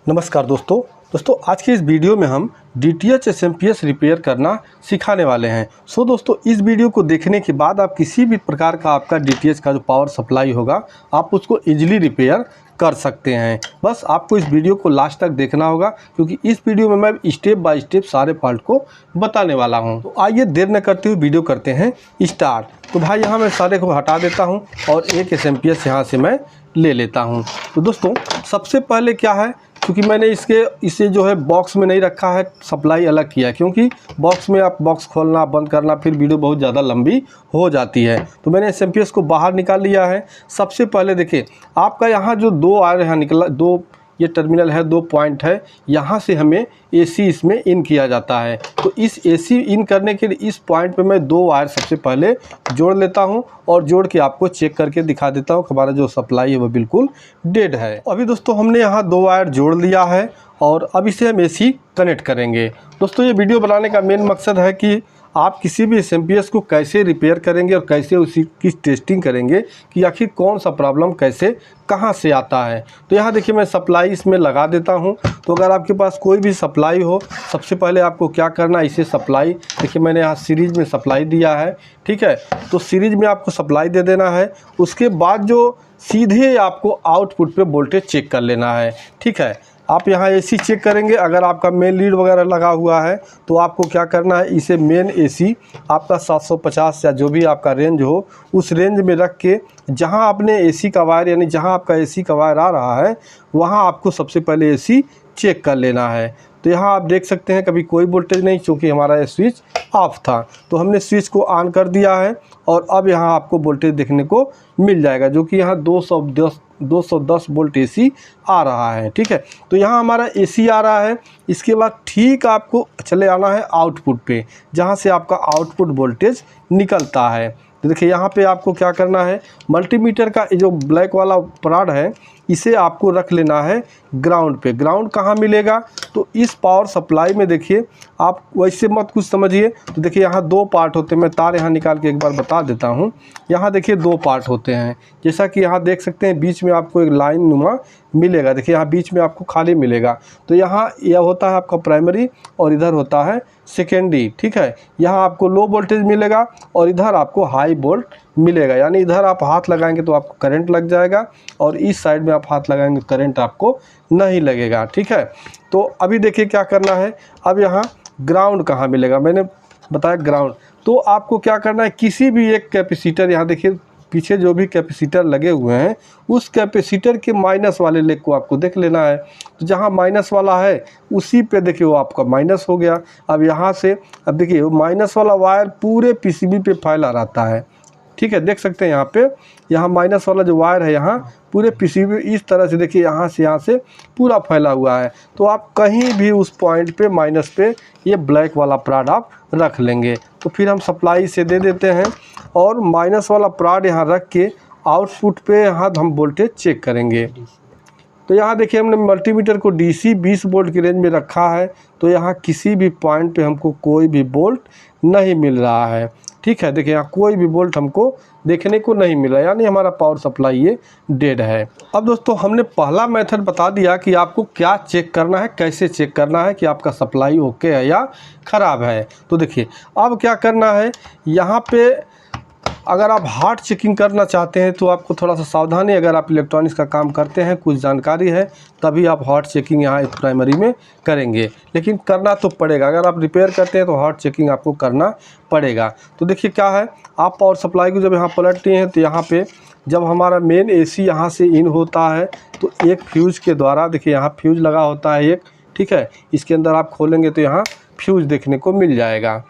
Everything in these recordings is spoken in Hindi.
नमस्कार दोस्तों आज की इस वीडियो में हम DTH SMPS रिपेयर करना सिखाने वाले हैं। दोस्तों इस वीडियो को देखने के बाद आप किसी भी प्रकार का आपका DTH का जो पावर सप्लाई होगा आप उसको इजीली रिपेयर कर सकते हैं। बस आपको इस वीडियो को लास्ट तक देखना होगा क्योंकि इस वीडियो में मैं स्टेप बाय स्टेप सारे फॉल्ट को बताने वाला हूं। तो आइए देर न करते हुए वीडियो करते हैं स्टार्ट। तो भाई यहाँ मैं सारे को हटा देता हूँ और एक SMPS यहाँ से मैं ले लेता हूँ। तो दोस्तों सबसे पहले क्या है, क्योंकि मैंने इसे जो है बॉक्स में नहीं रखा है, सप्लाई अलग किया है, क्योंकि बॉक्स में आप बॉक्स खोलना बंद करना फिर वीडियो बहुत ज़्यादा लंबी हो जाती है। तो मैंने SMPS को बाहर निकाल लिया है। सबसे पहले देखिए आपका यहाँ जो दो वायर यहाँ निकला, दो ये टर्मिनल है, दो पॉइंट है, यहाँ से हमें AC इसमें इन किया जाता है। तो इस AC इन करने के लिए इस पॉइंट पे मैं दो वायर सबसे पहले जोड़ लेता हूँ और जोड़ के आपको चेक करके दिखा देता हूँ हमारा जो सप्लाई है वो बिल्कुल डेड है। अभी दोस्तों हमने यहाँ दो वायर जोड़ लिया है और अब इसे हम AC कनेक्ट करेंगे। दोस्तों ये वीडियो बनाने का मेन मकसद है कि आप किसी भी SMPS को कैसे रिपेयर करेंगे और कैसे उसी की टेस्टिंग करेंगे कि आखिर कौन सा प्रॉब्लम कैसे कहां से आता है। तो यहाँ देखिए मैं सप्लाई इसमें लगा देता हूं। तो अगर आपके पास कोई भी सप्लाई हो, सबसे पहले आपको क्या करना है, इसे सप्लाई देखिए मैंने यहाँ सीरीज में सप्लाई दिया है, ठीक है। तो सीरीज में आपको सप्लाई दे देना है। उसके बाद जो सीधे आपको आउटपुट पे वोल्टेज चेक कर लेना है, ठीक है। आप यहाँ AC चेक करेंगे। अगर आपका मेन लीड वगैरह लगा हुआ है तो आपको क्या करना है, इसे मेन AC आपका 750 या जो भी आपका रेंज हो उस रेंज में रख के जहाँ आपने AC का वायर यानी जहाँ आपका AC का वायर आ रहा है वहाँ आपको सबसे पहले AC चेक कर लेना है। तो यहाँ आप देख सकते हैं कभी कोई वोल्टेज नहीं, क्योंकि हमारा ये स्विच ऑफ था। तो हमने स्विच को ऑन कर दिया है और अब यहाँ आपको वोल्टेज देखने को मिल जाएगा जो कि यहाँ 210 वोल्ट AC आ रहा है, ठीक है। तो यहाँ हमारा AC आ रहा है। इसके बाद ठीक आपको चले आना है आउटपुट पे, जहाँ से आपका आउटपुट वोल्टेज निकलता है। तो देखिए यहाँ पे आपको क्या करना है, मल्टीमीटर का जो ब्लैक वाला पॉड है इसे आपको रख लेना है ग्राउंड पे। ग्राउंड कहाँ मिलेगा, तो इस पावर सप्लाई में देखिए आप वैसे मत कुछ समझिए। तो देखिए यहाँ दो पार्ट होते हैं, मैं तार यहाँ निकाल के एक बार बता देता हूँ। यहाँ देखिए दो पार्ट होते हैं, जैसा कि यहाँ देख सकते हैं बीच में आपको एक लाइन नुमा मिलेगा। देखिए यहाँ बीच में आपको खाली मिलेगा। तो यहाँ यह होता है आपका प्राइमरी और इधर होता है सेकेंडरी, ठीक है। यहाँ आपको लो वोल्टेज मिलेगा और इधर आपको हाई वोल्ट मिलेगा, यानी इधर आप हाथ लगाएंगे तो आपको करंट लग जाएगा और इस साइड में आप हाथ लगाएंगे करंट आपको नहीं लगेगा, ठीक है। तो अभी देखिए क्या करना है, अब यहाँ ग्राउंड कहाँ मिलेगा, मैंने बताया ग्राउंड। तो आपको क्या करना है, किसी भी एक कैपेसिटर, यहाँ देखिए पीछे जो भी कैपेसिटर लगे हुए हैं उस कैपेसिटर के माइनस वाले लेग को आपको देख लेना है। तो जहाँ माइनस वाला है उसी पे देखिए वो आपका माइनस हो गया। अब यहाँ से अब देखिए वो माइनस वाला वायर पूरे PCB पे फैला रहता है, ठीक है। देख सकते हैं यहाँ पे, यहाँ माइनस वाला जो वायर है यहाँ पूरे PCB इस तरह से देखिए यहाँ से पूरा फैला हुआ है। तो आप कहीं भी उस पॉइंट पे माइनस पे ये ब्लैक वाला पॉड आप रख लेंगे। तो फिर हम सप्लाई से दे देते हैं और माइनस वाला पॉड यहाँ रख के आउटपुट पे यहाँ हम वोल्टेज चेक करेंगे। तो यहाँ देखिए हमने मल्टीमीटर को DC 20 वोल्ट की रेंज में रखा है। तो यहाँ किसी भी पॉइंट पे हमको कोई भी वोल्ट नहीं मिल रहा है, ठीक है। देखिए यहाँ कोई भी वोल्ट हमको देखने को नहीं मिला, यानी हमारा पावर सप्लाई ये डेड है। अब दोस्तों हमने पहला मेथड बता दिया कि आपको क्या चेक करना है, कैसे चेक करना है कि आपका सप्लाई ओके है या ख़राब है। तो देखिए अब क्या करना है, यहाँ पे अगर आप हार्ड चेकिंग करना चाहते हैं तो आपको थोड़ा सा सावधानी, अगर आप इलेक्ट्रॉनिक्स का काम करते हैं कुछ जानकारी है तभी आप हार्ड चेकिंग यहाँ इस प्राइमरी में करेंगे, लेकिन करना तो पड़ेगा। अगर आप रिपेयर करते हैं तो हार्ड चेकिंग आपको करना पड़ेगा। तो देखिए क्या है, आप पावर सप्लाई को जब यहाँ पलटते हैं तो यहाँ पे जब हमारा मेन AC यहाँ से इन होता है तो एक फ्यूज़ के द्वारा, देखिए यहाँ फ्यूज़ लगा होता है एक, ठीक है। इसके अंदर आप खोलेंगे तो यहाँ फ्यूज़ देखने को मिल जाएगा।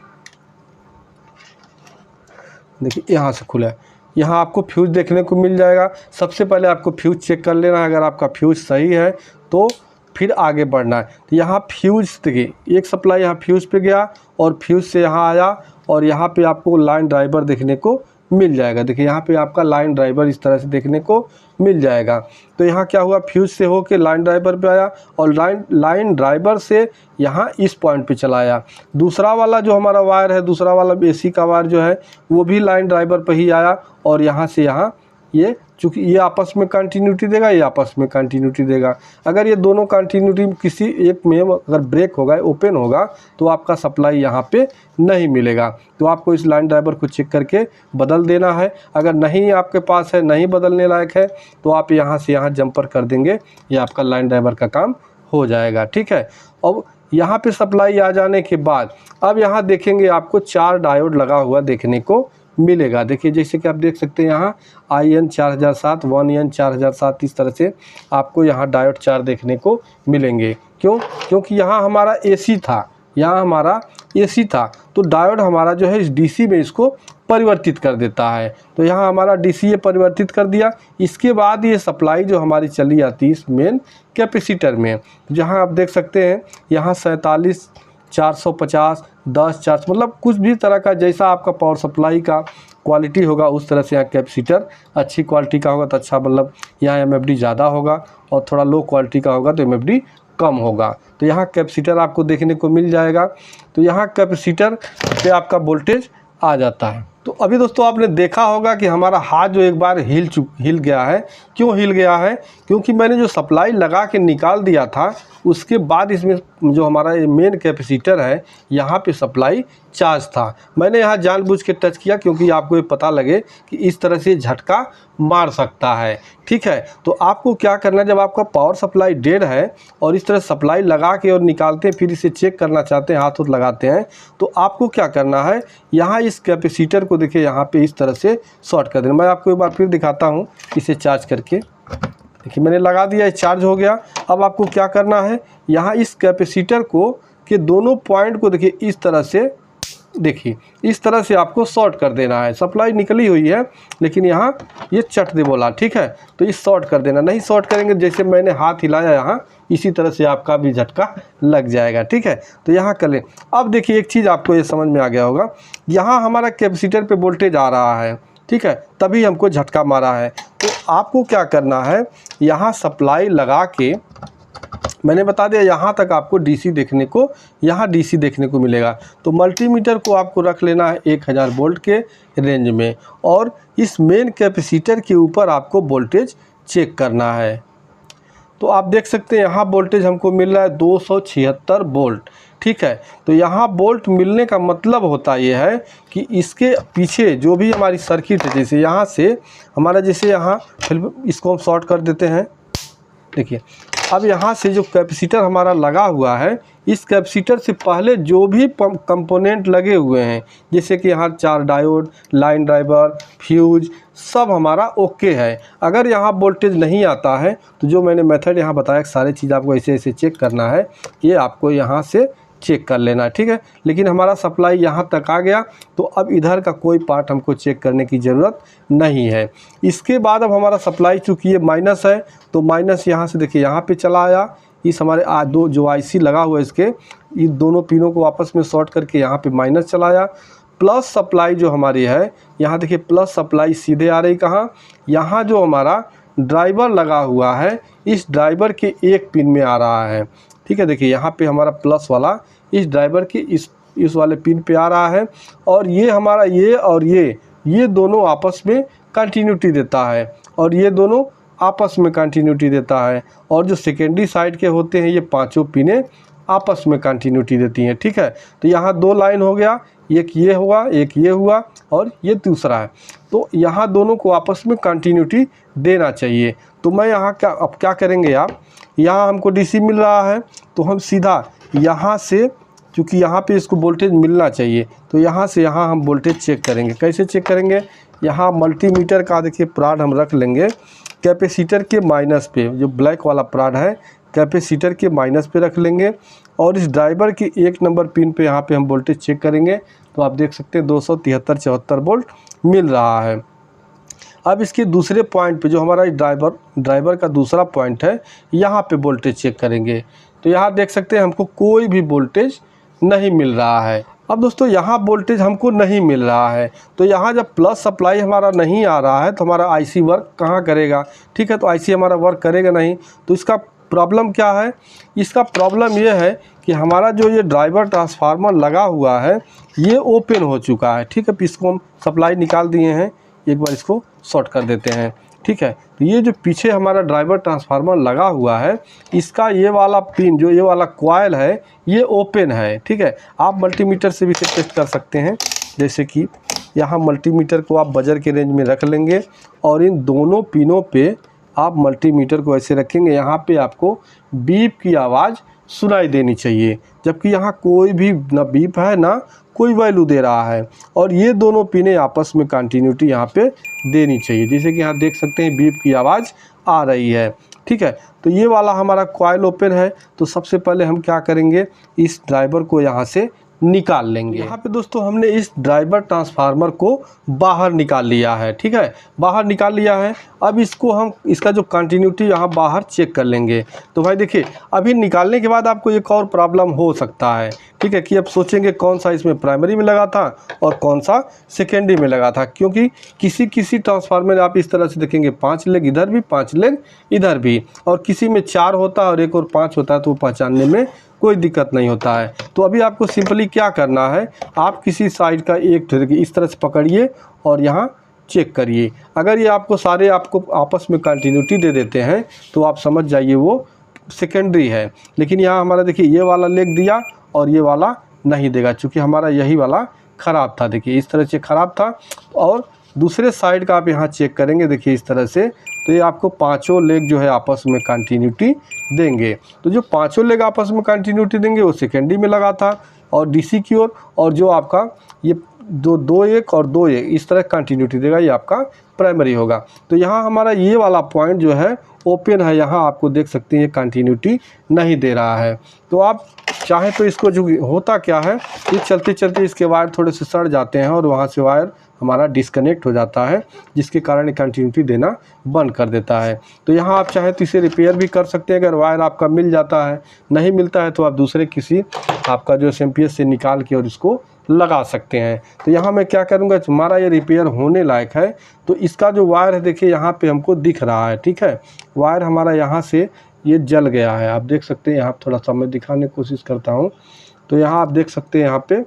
देखिए यहाँ से खुला है, यहाँ आपको फ्यूज़ देखने को मिल जाएगा। सबसे पहले आपको फ्यूज़ चेक कर लेना है। अगर आपका फ्यूज़ सही है तो फिर आगे बढ़ना है। तो यहाँ फ्यूज़ देखिए एक सप्लाई यहाँ फ्यूज़ पे गया और फ्यूज़ से यहाँ आया और यहाँ पे आपको लाइन ड्राइवर देखने को मिल जाएगा। देखिए यहाँ पे आपका लाइन ड्राइवर इस तरह से देखने को मिल जाएगा। तो यहाँ क्या हुआ, फ्यूज से होके लाइन ड्राइवर पे आया और लाइन ड्राइवर से यहाँ इस पॉइंट पे चला आया। दूसरा वाला जो हमारा वायर है, दूसरा वाला AC का वायर जो है वो भी लाइन ड्राइवर पे ही आया और यहाँ से यहाँ ये चूँकि ये आपस में कंटिन्यूटी देगा, ये आपस में कंटिन्यूटी देगा। अगर ये दोनों कंटिन्यूटी किसी एक में अगर ब्रेक होगा, ओपन होगा, तो आपका सप्लाई यहाँ पे नहीं मिलेगा। तो आपको इस लाइन ड्राइवर को चेक करके बदल देना है। अगर नहीं आपके पास है, नहीं बदलने लायक है, तो आप यहाँ से यहाँ जंपर कर देंगे, ये आपका लाइन ड्राइवर का काम हो जाएगा। ठीक है। अब यहाँ पे सप्लाई आ जाने के बाद अब यहाँ देखेंगे आपको 4 डायोड लगा हुआ देखने को मिलेगा। देखिए जैसे कि आप देख सकते हैं यहाँ IN 4007, 1N 4007, इस तरह से आपको यहाँ डायोड 4 देखने को मिलेंगे। क्यों? क्योंकि यहाँ हमारा AC था, यहाँ हमारा AC था, तो डायोड हमारा जो है इस DC में इसको परिवर्तित कर देता है। तो यहाँ हमारा DC ये परिवर्तित कर दिया। इसके बाद ये सप्लाई जो हमारी चली जाती है इस मेन कैपेसिटर में, जहाँ आप देख सकते हैं यहाँ 47 450 10 400, मतलब कुछ भी तरह का जैसा आपका पावर सप्लाई का क्वालिटी होगा उस तरह से यहाँ कैपेसिटर अच्छी क्वालिटी का होगा तो अच्छा, मतलब यहाँ MFD ज़्यादा होगा, और थोड़ा लो क्वालिटी का होगा तो MFD कम होगा। तो यहाँ कैपेसिटर आपको देखने को मिल जाएगा। तो यहाँ कैपेसिटर पे आपका वोल्टेज आ जाता है। तो अभी दोस्तों आपने देखा होगा कि हमारा हाथ जो एक बार हिल गया है। क्यों हिल गया है? क्योंकि मैंने जो सप्लाई लगा के निकाल दिया था, उसके बाद इसमें जो हमारा मेन कैपेसिटर है यहाँ पे सप्लाई चार्ज था। मैंने यहाँ जानबूझ के टच किया क्योंकि आपको ये पता लगे कि इस तरह से झटका मार सकता है। ठीक है। तो आपको क्या करना है, जब आपका पावर सप्लाई डेड है और इस तरह सप्लाई लगा के और निकालते हैं, फिर इसे चेक करना चाहते हैं, हाथ लगाते हैं, तो आपको क्या करना है, यहाँ इस कैपेसिटर को देखिए यहाँ पे इस तरह से शॉर्ट कर देना। मैं आपको एक बार फिर दिखाता हूँ इसे चार्ज करके। देखिए मैंने लगा दिया, चार्ज हो गया। अब आपको क्या करना है, यहाँ इस कैपेसिटर को के दोनों पॉइंट को देखिए इस तरह से, देखिए इस तरह से आपको शॉर्ट कर देना है। सप्लाई निकली हुई है लेकिन यहाँ ये चट दे बोला। ठीक है। तो इस शॉर्ट कर देना, नहीं शॉर्ट करेंगे जैसे मैंने हाथ हिलाया यहाँ, इसी तरह से आपका भी झटका लग जाएगा। ठीक है। तो यहाँ कर लें। अब देखिए एक चीज़ आपको ये समझ में आ गया होगा, यहाँ हमारा कैपेसिटर पे वोल्टेज आ रहा है। ठीक है। तभी हमको झटका मारा है। तो आपको क्या करना है, यहाँ सप्लाई लगा के मैंने बता दिया यहाँ तक आपको DC देखने को, यहाँ DC देखने को मिलेगा। तो मल्टीमीटर को आपको रख लेना है 1000 वोल्ट के रेंज में, और इस मेन कैपेसिटर के ऊपर आपको वोल्टेज चेक करना है। तो आप देख सकते हैं यहाँ वोल्टेज हमको मिल रहा है 276 वोल्ट। ठीक है। तो यहाँ वोल्ट मिलने का मतलब होता ये है कि इसके पीछे जो भी हमारी सर्किट है, जैसे यहाँ से हमारा, जैसे यहाँ इसको हम शॉर्ट कर देते हैं। देखिए अब यहाँ से जो कैपेसिटर हमारा लगा हुआ है, इस कैपेसिटर से पहले जो भी कंपोनेंट लगे हुए हैं, जैसे कि यहाँ 4 डायोड, लाइन ड्राइवर, फ्यूज, सब हमारा ओके है। अगर यहाँ वोल्टेज नहीं आता है तो जो मैंने मेथड यहाँ बताया, सारी चीज़ आपको ऐसे ऐसे चेक करना है, ये आपको यहाँ से चेक कर लेना। ठीक है। लेकिन हमारा सप्लाई यहाँ तक आ गया, तो अब इधर का कोई पार्ट हमको चेक करने की ज़रूरत नहीं है। इसके बाद अब हमारा सप्लाई चूँकि ये माइनस है, तो माइनस यहाँ से देखिए यहाँ पे चला आया। इस हमारे दो जो IC लगा हुआ है इसके, ये दोनों पिनों को आपस में शॉर्ट करके यहाँ पे माइनस चलाया। प्लस सप्लाई जो हमारी है, यहाँ देखिए प्लस सप्लाई सीधे आ रही कहाँ, यहाँ जो हमारा ड्राइवर लगा हुआ है, इस ड्राइवर के एक पिन में आ रहा है। ठीक है। देखिए यहाँ पे हमारा प्लस वाला इस ड्राइवर के इस वाले पिन पे आ रहा है, और ये हमारा ये और ये दोनों आपस में कंटिन्यूटी देता है, और ये दोनों आपस में कंटिन्यूटी देता है। और जो सेकेंडरी साइड के होते हैं, ये पांचों पिनें आपस में कंटिन्यूटी देती हैं। ठीक है। तो यहाँ 2 लाइन हो गया, एक ये हुआ, एक ये हुआ, और ये दूसरा है। तो यहाँ दोनों को आपस में कंटिन्यूटी देना चाहिए। तो मैं यहाँ अब क्या करेंगे आप, यहाँ हमको DC मिल रहा है, तो हम सीधा यहाँ से, क्योंकि यहाँ पे इसको वोल्टेज मिलना चाहिए, तो यहाँ से यहाँ हम वोल्टेज चेक करेंगे। कैसे चेक करेंगे, यहाँ मल्टीमीटर का देखिए प्राड हम रख लेंगे कैपेसिटर के माइनस पे, जो ब्लैक वाला प्राड है कैपेसिटर के माइनस पे रख लेंगे, और इस ड्राइवर की 1 नंबर पिन पे यहाँ पे हम वोल्टेज चेक करेंगे। तो आप देख सकते हैं 273-74 वोल्ट मिल रहा है। अब इसके दूसरे पॉइंट पे जो हमारा ड्राइवर का दूसरा पॉइंट है, यहाँ पे वोल्टेज चेक करेंगे। तो यहाँ देख सकते हैं हमको कोई भी वोल्टेज नहीं मिल रहा है। अब दोस्तों यहाँ वोल्टेज हमको नहीं मिल रहा है, तो यहाँ जब प्लस सप्लाई हमारा नहीं आ रहा है तो हमारा IC वर्क कहाँ करेगा। ठीक है। तो IC हमारा वर्क करेगा नहीं। तो इसका प्रॉब्लम क्या है, इसका प्रॉब्लम ये है कि हमारा जो ये ड्राइवर ट्रांसफार्मर लगा हुआ है, ये ओपन हो चुका है। ठीक है। इसको हम सप्लाई निकाल दिए हैं, एक बार इसको शॉर्ट कर देते हैं। ठीक है। तो ये जो पीछे हमारा ड्राइवर ट्रांसफार्मर लगा हुआ है, इसका ये वाला पिन जो ये वाला कॉइल है ये ओपन है, ठीक है। आप मल्टीमीटर से भी इसे टेस्ट कर सकते हैं। जैसे कि यहाँ मल्टीमीटर को आप बजर के रेंज में रख लेंगे और इन दोनों पिनों पे आप मल्टीमीटर को ऐसे रखेंगे, यहाँ पे आपको बीप की आवाज़ सुनाई देनी चाहिए, जबकि यहाँ कोई भी ना बीप है ना कोई वैल्यू दे रहा है। और ये दोनों पिने आपस में कंटिन्यूटी यहाँ पे देनी चाहिए, जैसे कि यहाँ देख सकते हैं बीप की आवाज़ आ रही है, ठीक है। तो ये वाला हमारा कॉइल ओपन है। तो सबसे पहले हम क्या करेंगे, इस ड्राइवर को यहाँ से निकाल लेंगे। यहाँ पे दोस्तों हमने इस ड्राइवर ट्रांसफार्मर को बाहर निकाल लिया है, ठीक है, बाहर निकाल लिया है। अब इसको हम इसका जो कंटिन्यूटी यहाँ बाहर चेक कर लेंगे। तो भाई देखिए, अभी निकालने के बाद आपको एक और प्रॉब्लम हो सकता है, ठीक है, कि अब सोचेंगे कौन सा इसमें प्राइमरी में लगा था और कौन सा सेकेंडरी में लगा था, क्योंकि किसी ट्रांसफार्मर आप इस तरह से देखेंगे 5 लेग इधर भी 5 लेग इधर भी, और किसी में 4 होता है और एक और 5 होता है, तो पहचानने में कोई दिक्कत नहीं होता है। तो अभी आपको सिंपली क्या करना है, आप किसी साइड का एक इस तरह से पकड़िए और यहाँ चेक करिए। अगर ये आपको सारे आपको आपस में कंटिन्यूटी दे देते हैं तो आप समझ जाइए वो सेकेंडरी है। लेकिन यहाँ हमारा देखिए ये वाला लेग दिया और ये वाला नहीं देगा, चूँकि हमारा यही वाला ख़राब था। देखिए इस तरह से ख़राब था। और दूसरे साइड का आप यहाँ चेक करेंगे, देखिए इस तरह से, तो ये आपको पांचों लेग जो है आपस में कंटिन्यूटी देंगे। तो जो पांचों लेग आपस में कंटिन्यूटी देंगे वो सेकेंडरी में लगा था और डीसी की ओर, और जो आपका ये दो एक और 2 एक इस तरह कंटिन्यूटी देगा, ये आपका प्राइमरी होगा। तो यहाँ हमारा ये वाला पॉइंट जो है ओपन है, यहाँ आपको देख सकते हैं ये कंटिन्यूटी नहीं दे रहा है। तो आप चाहे तो इसको जो होता क्या है, ये चलते चलते इसके वायर थोड़े से सड़ जाते हैं और वहाँ से वायर हमारा डिस्कनेक्ट हो जाता है, जिसके कारण कंटिन्यूटी देना बंद कर देता है। तो यहाँ आप चाहे तो इसे रिपेयर भी कर सकते हैं। अगर वायर आपका मिल जाता है, नहीं मिलता है तो आप दूसरे किसी आपका जो एसएमपीएस से निकाल के और इसको लगा सकते हैं। तो यहाँ मैं क्या करूँगा, हमारा ये रिपेयर होने लायक है। तो इसका जो वायर है देखिए यहाँ पे हमको दिख रहा है, ठीक है, वायर हमारा यहाँ से ये जल गया है, आप देख सकते हैं। यहाँ थोड़ा सा मैं दिखाने की कोशिश करता हूँ। तो यहाँ आप देख सकते हैं, यहाँ पे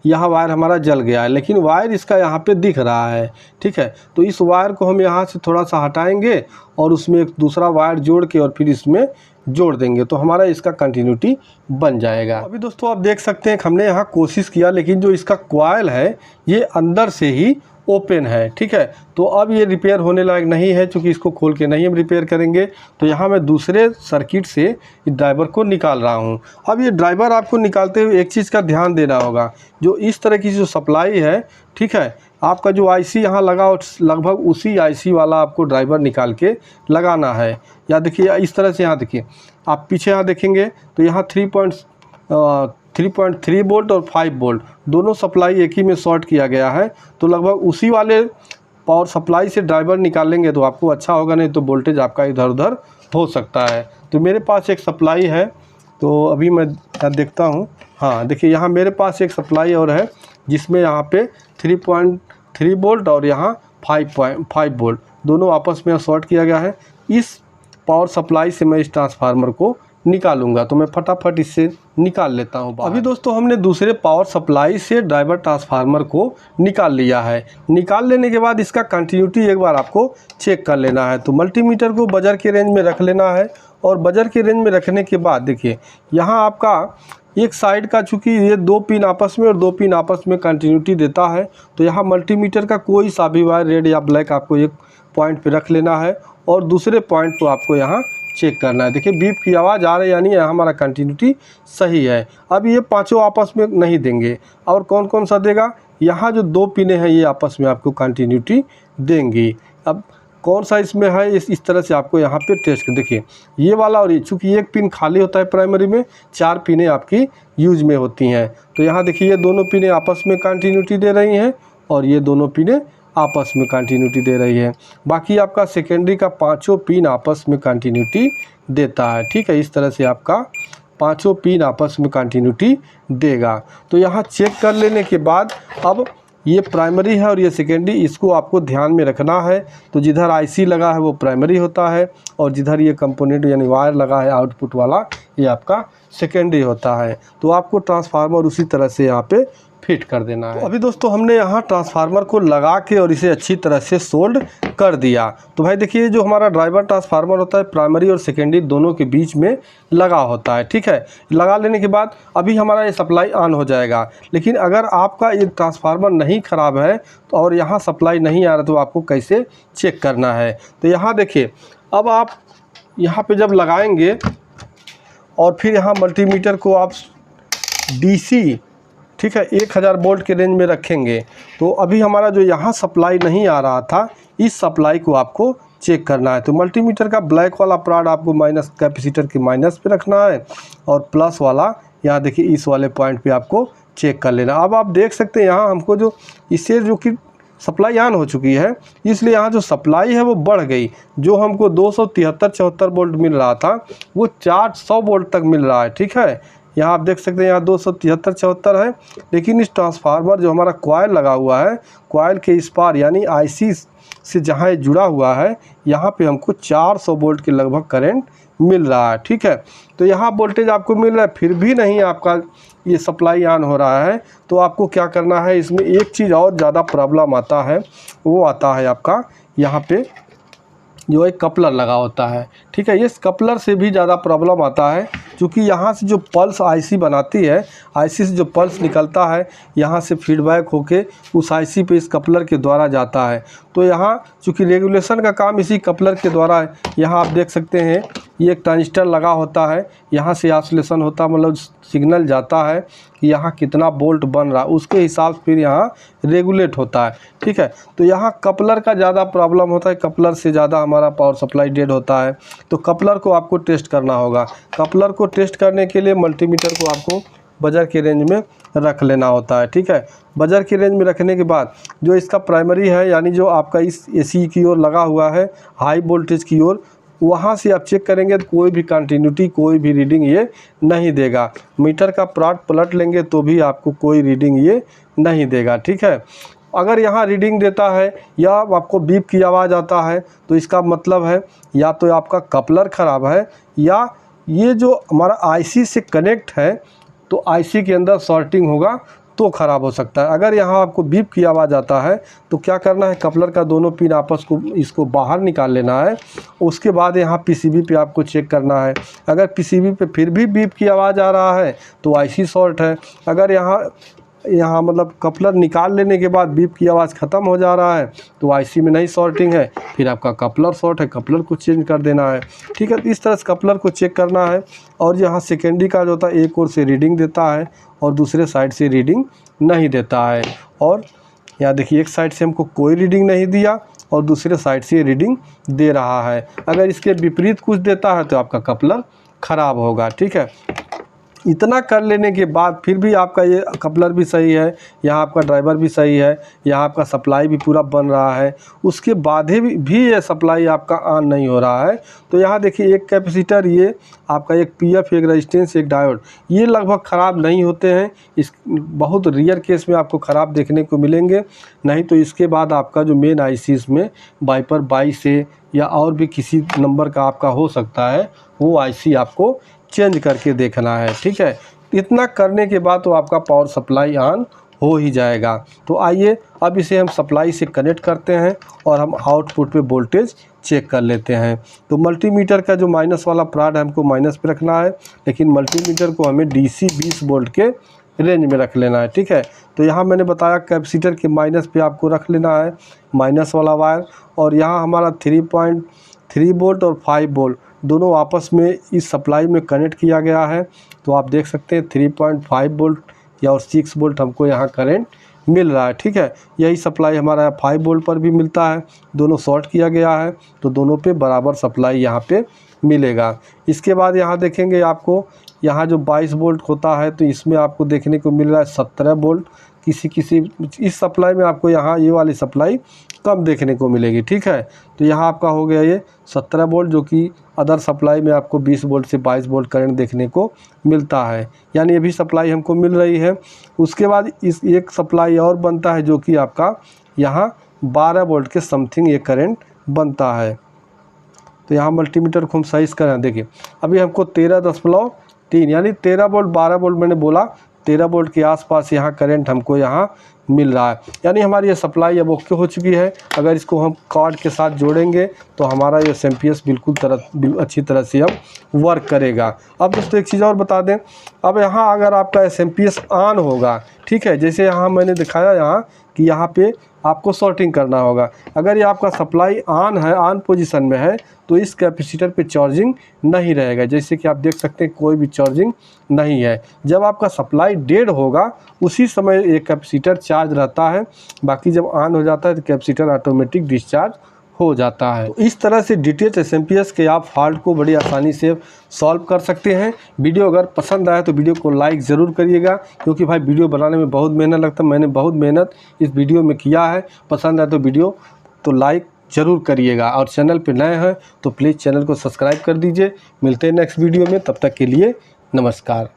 यहाँ वायर हमारा जल गया है, लेकिन वायर इसका यहाँ पे दिख रहा है, ठीक है। तो इस वायर को हम यहाँ से थोड़ा सा हटाएंगे और उसमें एक दूसरा वायर जोड़ के और फिर इसमें जोड़ देंगे, तो हमारा इसका कंटिन्यूटी बन जाएगा। अभी दोस्तों आप देख सकते हैं कि हमने यहाँ कोशिश किया, लेकिन जो इसका कॉइल है ये अंदर से ही ओपन है, ठीक है। तो अब ये रिपेयर होने लायक नहीं है, क्योंकि इसको खोल के नहीं हम रिपेयर करेंगे। तो यहाँ मैं दूसरे सर्किट से इस ड्राइवर को निकाल रहा हूँ। अब ये ड्राइवर आपको निकालते हुए एक चीज़ का ध्यान देना होगा, जो इस तरह की जो सप्लाई है, ठीक है, आपका जो आईसी यहाँ लगा और लगभग उसी आईसी वाला आपको ड्राइवर निकाल के लगाना है। या देखिए इस तरह से, यहाँ देखिए आप पीछे यहाँ देखेंगे तो यहाँ 3.3 वोल्ट और 5 वोल्ट दोनों सप्लाई एक ही में शॉर्ट किया गया है। तो लगभग उसी वाले पावर सप्लाई से ड्राइवर निकालेंगे तो आपको अच्छा होगा, नहीं तो वोल्टेज आपका इधर उधर हो सकता है। तो मेरे पास एक सप्लाई है, तो अभी मैं देखता हूँ। हाँ देखिए, यहाँ मेरे पास एक सप्लाई और है, जिसमें यहाँ पे 3.3 वोल्ट और यहाँ 5 वोल्ट दोनों आपस में शॉर्ट किया गया है। इस पावर सप्लाई से मैं इस ट्रांसफार्मर को निकालूंगा, तो मैं फटाफट इससे निकाल लेता हूँ। अभी दोस्तों हमने दूसरे पावर सप्लाई से ड्राइवर ट्रांसफार्मर को निकाल लिया है। निकाल लेने के बाद इसका कंटिन्यूटी एक बार आपको चेक कर लेना है। तो मल्टीमीटर को बजर के रेंज में रख लेना है, और बजर के रेंज में रखने के बाद देखिए यहाँ आपका एक साइड का, चूँकि ये 2 पिन आपस में और 2 पिन आपस में कंटिन्यूटी देता है, तो यहाँ मल्टीमीटर का कोई सा भी वायर रेड या ब्लैक आपको एक पॉइंट पे रख लेना है और दूसरे पॉइंट को आपको यहाँ चेक करना है। देखिए बीप की आवाज़ आ रही है, यानी यहाँ हमारा कंटिन्यूटी सही है। अब ये पांचों आपस में नहीं देंगे, और कौन कौन सा देगा, यहाँ जो 2 पिने हैं ये आपस में आपको कंटिन्यूटी देंगी। अब कौन सा इसमें है, इस तरह से आपको यहाँ पे टेस्ट कर देखिए, ये वाला और ये, चूँकि एक पिन खाली होता है प्राइमरी में, 4 पिने आपकी यूज में होती हैं। तो यहाँ देखिए ये दोनों पिने आपस में कंटिन्यूटी दे रही हैं और ये दोनों पिने आपस में कंटिन्यूटी दे रही है। बाकी आपका सेकेंडरी का 5 पिन आपस में कंटिन्यूटी देता है, ठीक है। इस तरह से आपका 5 पिन आपस में कंटिन्यूटी देगा। तो यहाँ चेक कर लेने के बाद अब ये प्राइमरी है और ये सेकेंडरी, इसको आपको ध्यान में रखना है। तो जिधर आईसी लगा है वो प्राइमरी होता है, और जिधर ये कंपोनेंट यानी वायर लगा है आउटपुट वाला, ये आपका सेकेंडरी होता है। तो आपको ट्रांसफार्मर उसी तरह से यहाँ पे फिट कर देना है। तो अभी दोस्तों हमने यहाँ ट्रांसफार्मर को लगा के और इसे अच्छी तरह से सोल्ड कर दिया। तो भाई देखिए जो हमारा ड्राइवर ट्रांसफार्मर होता है प्राइमरी और सेकेंडरी दोनों के बीच में लगा होता है, ठीक है। लगा लेने के बाद अभी हमारा ये सप्लाई ऑन हो जाएगा। लेकिन अगर आपका ये ट्रांसफार्मर नहीं ख़राब है तो और यहाँ सप्लाई नहीं आ रहा तो आपको कैसे चेक करना है। तो यहाँ देखिए अब आप यहाँ पे जब लगाएंगे और फिर यहाँ मल्टीमीटर को आप DC, ठीक है, 1000 वोल्ट के रेंज में रखेंगे तो अभी हमारा जो यहाँ सप्लाई नहीं आ रहा था इस सप्लाई को आपको चेक करना है। तो मल्टीमीटर का ब्लैक वाला प्लॉट आपको माइनस कैपेसिटर के माइनस पे रखना है और प्लस वाला यहाँ देखिए इस वाले पॉइंट पे आपको चेक कर लेना। अब आप देख सकते हैं यहाँ हमको जो इससे जो कि सप्लाई ऑन हो चुकी है इसलिए यहाँ जो सप्लाई है वो बढ़ गई। जो हमको 273-74 वोल्ट मिल रहा था वो 400 वोल्ट तक मिल रहा है, ठीक है। यहाँ आप देख सकते हैं यहाँ 273-74 है। लेकिन इस ट्रांसफार्मर जो हमारा कॉइल लगा हुआ है, कॉइल के इस पार यानी IC से जहाँ जुड़ा हुआ है यहाँ पे हमको 400 वोल्ट के लगभग करंट मिल रहा है, ठीक है। तो यहाँ वोल्टेज आपको मिल रहा है फिर भी नहीं आपका ये सप्लाई ऑन हो रहा है तो आपको क्या करना है, इसमें एक चीज़ और ज़्यादा प्रॉब्लम आता है, वो आता है आपका यहाँ पे जो एक कपलर लगा होता है, ठीक है। इस कपलर से भी ज़्यादा प्रॉब्लम आता है क्योंकि यहाँ से जो पल्स IC बनाती है, IC से जो पल्स निकलता है यहाँ से फीडबैक होके उस IC पे इस कपलर के द्वारा जाता है। तो यहाँ चूँकि रेगुलेशन का काम इसी कपलर के द्वारा है। यहाँ आप देख सकते हैं ये एक ट्रांजिस्टर लगा होता है, यहाँ से ऑसिलेशन होता है, मतलब सिग्नल जाता है कि यहाँ कितना वोल्ट बन रहा है, उसके हिसाब से फिर यहाँ रेगुलेट होता है, ठीक है। तो यहाँ कपलर का ज़्यादा प्रॉब्लम होता है, कपलर से ज़्यादा हमारा पावर सप्लाई डेड होता है। तो कपलर को आपको टेस्ट करना होगा। कपलर को टेस्ट करने के लिए मल्टीमीटर को आपको बजर के रेंज में रख लेना होता है, ठीक है। बजर के रेंज में रखने के बाद जो इसका प्राइमरी है यानी जो आपका इस AC की ओर लगा हुआ है हाई वोल्टेज की ओर, वहाँ से आप चेक करेंगे तो कोई भी कंटिन्यूटी कोई भी रीडिंग ये नहीं देगा। मीटर का प्लॉट पलट लेंगे तो भी आपको कोई रीडिंग ये नहीं देगा, ठीक है। अगर यहाँ रीडिंग देता है या आपको बीप की आवाज़ आता है तो इसका मतलब है या तो आपका कपलर ख़राब है या ये जो हमारा IC से कनेक्ट है तो IC के अंदर शॉर्टिंग होगा तो ख़राब हो सकता है। अगर यहाँ आपको बीप की आवाज़ आता है तो क्या करना है, कपलर का दोनों पिन आपस को इसको बाहर निकाल लेना है। उसके बाद यहाँ PCB पे आपको चेक करना है। अगर PCB पे फिर भी बीप की आवाज़ आ रहा है तो IC शॉर्ट है। अगर यहाँ मतलब कपलर निकाल लेने के बाद बीप की आवाज़ ख़त्म हो जा रहा है तो IC में नहीं शॉर्टिंग है, फिर आपका कपलर शॉर्ट है, कपलर को चेंज कर देना है, ठीक है। तो इस तरह से कपलर को चेक करना है। और यहाँ सेकेंडरी का जो होता है एक ओर से रीडिंग देता है और दूसरे साइड से रीडिंग नहीं देता है। और यहाँ देखिए एक साइड से हमको कोई रीडिंग नहीं दिया और दूसरे साइड से रीडिंग दे रहा है। अगर इसके विपरीत कुछ देता है तो आपका कपलर ख़राब होगा, ठीक है। इतना कर लेने के बाद फिर भी आपका ये कपलर भी सही है, यहाँ आपका ड्राइवर भी सही है, यहाँ आपका सप्लाई भी पूरा बन रहा है, उसके बाद भी ये सप्लाई आपका ऑन नहीं हो रहा है। तो यहाँ देखिए एक कैपेसिटर, ये आपका एक PF, एक रेजिस्टेंस, एक डायोड, ये लगभग ख़राब नहीं होते हैं। इस बहुत रेयर केस में आपको ख़राब देखने को मिलेंगे, नहीं तो इसके बाद आपका जो मेन IC में वाइपर 22 से या और भी किसी नंबर का आपका हो सकता है वो IC आपको चेंज करके देखना है, ठीक है। इतना करने के बाद तो आपका पावर सप्लाई ऑन हो ही जाएगा। तो आइए अब इसे हम सप्लाई से कनेक्ट करते हैं और हम आउटपुट पे वोल्टेज चेक कर लेते हैं। तो मल्टीमीटर का जो माइनस वाला प्लॉट है हमको माइनस पे रखना है, लेकिन मल्टीमीटर को हमें DC 20 वोल्ट के रेंज में रख लेना है, ठीक है। तो यहाँ मैंने बताया कैपेसिटर के माइनस पे आपको रख लेना है माइनस वाला वायर, और यहाँ हमारा 3.3 वोल्ट और 5 वोल्ट दोनों आपस में इस सप्लाई में कनेक्ट किया गया है। तो आप देख सकते हैं 3.5 वोल्ट या और 6 वोल्ट हमको यहाँ करंट मिल रहा है, ठीक है। यही सप्लाई हमारा 5 वोल्ट पर भी मिलता है, दोनों शॉर्ट किया गया है तो दोनों पे बराबर सप्लाई यहाँ पे मिलेगा। इसके बाद यहाँ देखेंगे आपको यहाँ जो 22 वोल्ट होता है तो इसमें आपको देखने को मिल रहा है 17 वोल्ट। किसी इस सप्लाई में आपको यहाँ ये वाली सप्लाई कम देखने को मिलेगी, ठीक है। तो यहाँ आपका हो गया ये 17 वोल्ट, जो कि अदर सप्लाई में आपको 20 वोल्ट से 22 वोल्ट करंट देखने को मिलता है, यानी ये भी सप्लाई हमको मिल रही है। उसके बाद इस एक सप्लाई और बनता है जो कि आपका यहाँ 12 वोल्ट के समथिंग ये करंट बनता है। तो यहाँ मल्टीमीटर को हम साइज करें, देखिए अभी हमको 13.3 यानी 13 वोल्ट 12 वोल्ट मैंने बोला 13 वोल्ट के आसपास यहाँ करंट हमको यहाँ मिल रहा है, यानी हमारी ये सप्लाई अब ओके हो चुकी है। अगर इसको हम कार्ड के साथ जोड़ेंगे तो हमारा ये एसएमपीएस बिल्कुल अच्छी तरह से अब वर्क करेगा। अब दोस्तों एक चीज़ और बता दें, अब यहाँ अगर आपका एसएमपीएस ऑन होगा, ठीक है, जैसे यहाँ मैंने दिखाया यहाँ कि यहाँ पे आपको सॉर्टिंग करना होगा। अगर ये आपका सप्लाई ऑन है, ऑन पोजीशन में है, तो इस कैपेसिटर पे चार्जिंग नहीं रहेगा। जैसे कि आप देख सकते हैं कोई भी चार्जिंग नहीं है। जब आपका सप्लाई डेड होगा उसी समय ये कैपेसिटर चार्ज रहता है, बाकी जब ऑन हो जाता है तो कैपेसिटर ऑटोमेटिक डिस्चार्ज हो जाता है। तो इस तरह से डीटीएच एसएमपीएस के आप फॉल्ट को बड़ी आसानी से सॉल्व कर सकते हैं। वीडियो अगर पसंद आए तो वीडियो को लाइक ज़रूर करिएगा, क्योंकि भाई वीडियो बनाने में बहुत मेहनत लगता है। मैंने बहुत मेहनत इस वीडियो में किया है। पसंद आए तो वीडियो तो लाइक ज़रूर करिएगा, और चैनल पर नए हैं तो प्लीज़ चैनल को सब्सक्राइब कर दीजिए। मिलते हैं नेक्स्ट वीडियो में, तब तक के लिए नमस्कार।